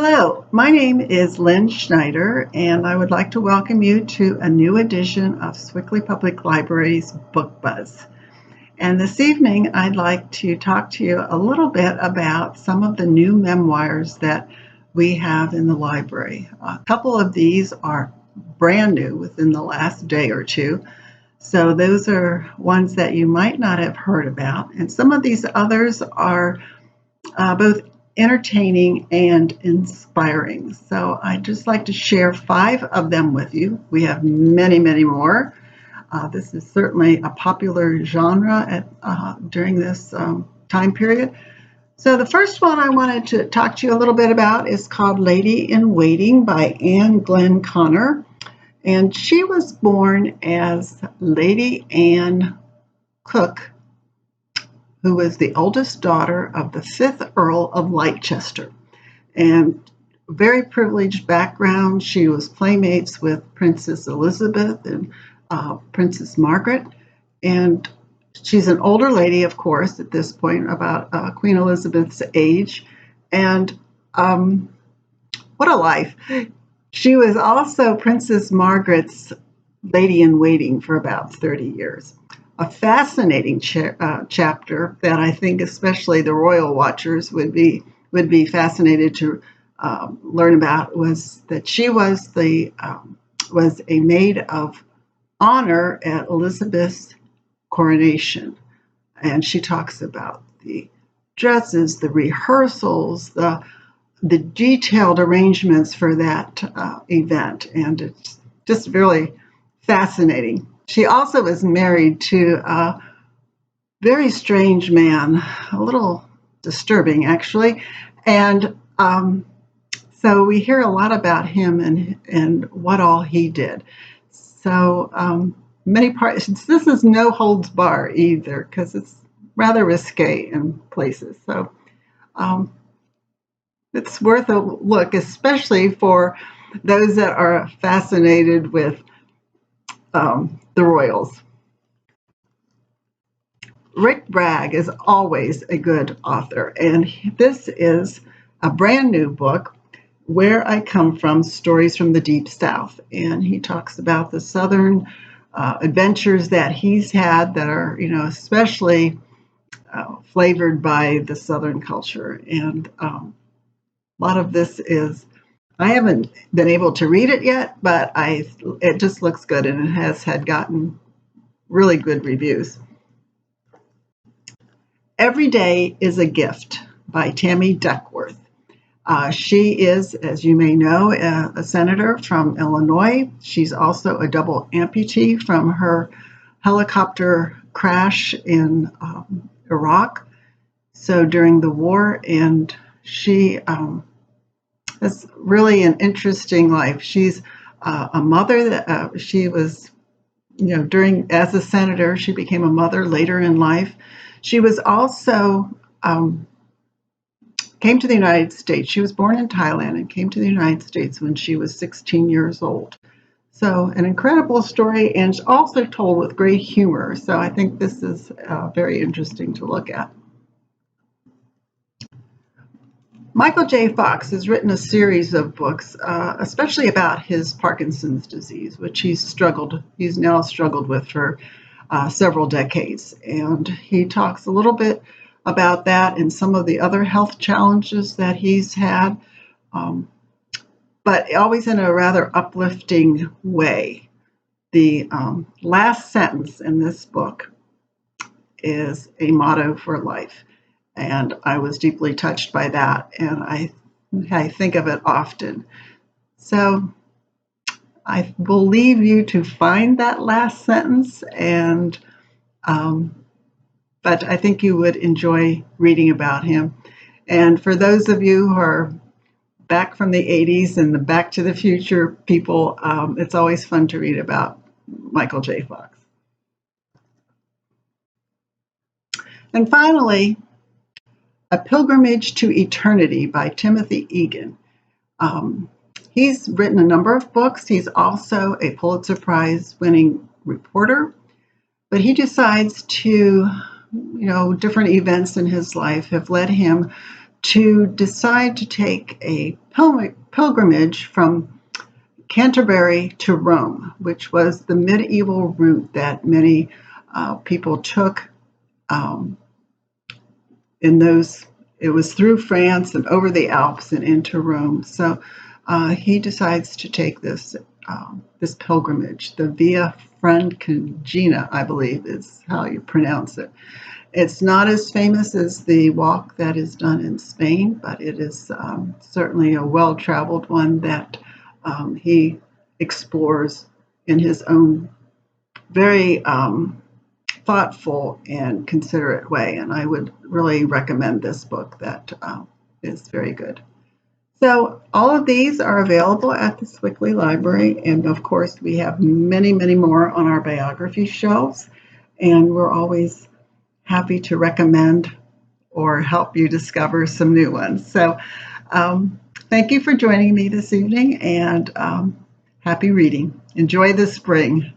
Hello, my name is Lynne Schneider, and I would like to welcome you to a new edition of Swickley Public Library's Book Buzz. And this evening, I'd like to talk to you a little bit about some of the new memoirs that we have in the library. A couple of these are brand new within the last day or two, so those are ones that you might not have heard about. And some of these others are both entertaining and inspiring. So I'd just like to share 5 of them with you. We have many, many more. This is certainly a popular genre during this time period. So the first one I wanted to talk to you a little bit about is called Lady in Waiting by Anne Glenn Connor. And she was born as Lady Anne Cook, who was the oldest daughter of the 5th Earl of Leicester. And very privileged background. She was playmates with Princess Elizabeth and Princess Margaret. And she's an older lady, of course, at this point, about Queen Elizabeth's age. And what a life. She was also Princess Margaret's lady in waiting for about 30 years. A fascinating chapter that I think especially the royal watchers would be fascinated to learn about was that she was was a maid of honor at Elizabeth's coronation, and she talks about the dresses, the rehearsals, the detailed arrangements for that event, and it's just really fascinating. She also was married to a very strange man, a little disturbing actually, and so we hear a lot about him and what all he did. So many parts. This is no holds bar either, because it's rather risque in places. So it's worth a look, especially for those that are fascinated with the royals. Rick Bragg is always a good author, and this is a brand new book, Where I Come From, Stories from the Deep South. And he talks about the Southern adventures that he's had that are, especially flavored by the Southern culture. And a lot of this is, I haven't been able to read it yet, but it just looks good, and it has gotten really good reviews. Every Day is a Gift by Tammy Duckworth. She is, as you may know, a senator from Illinois. She's also a double amputee from her helicopter crash in Iraq. So during the war, and she has really an interesting life. She's a mother that she was, as a senator, she became a mother later in life. She was also came to the United States. She was born in Thailand and came to the United States when she was 16 years old. So an incredible story, and also told with great humor. So I think this is very interesting to look at. Michael J. Fox has written a series of books, especially about his Parkinson's disease, which he's now struggled with for several decades. And he talks a little bit about that and some of the other health challenges that he's had, but always in a rather uplifting way. The last sentence in this book is a motto for life, and I was deeply touched by that, and I think of it often. So I will leave you to find that last sentence, and but I think you would enjoy reading about him. And for those of you who are back from the 80s and the Back to the Future people, it's always fun to read about Michael J. Fox. And finally, A Pilgrimage to Eternity by Timothy Egan. He's written a number of books. He's also a Pulitzer Prize winning reporter, but he decides to, different events in his life have led him to decide to take a pilgrimage from Canterbury to Rome, which was the medieval route that many people took in those. It was through France and over the Alps and into Rome. So he decides to take this pilgrimage, the Via Francigena, I believe is how you pronounce it. It's not as famous as the walk that is done in Spain, but it is certainly a well-traveled one that he explores in his own very thoughtful and considerate way. And I would really recommend this book that is very good. So all of these are available at the Swickley Library. And of course, we have many, many more on our biography shelves. And we're always happy to recommend or help you discover some new ones. So thank you for joining me this evening, and happy reading. Enjoy the spring.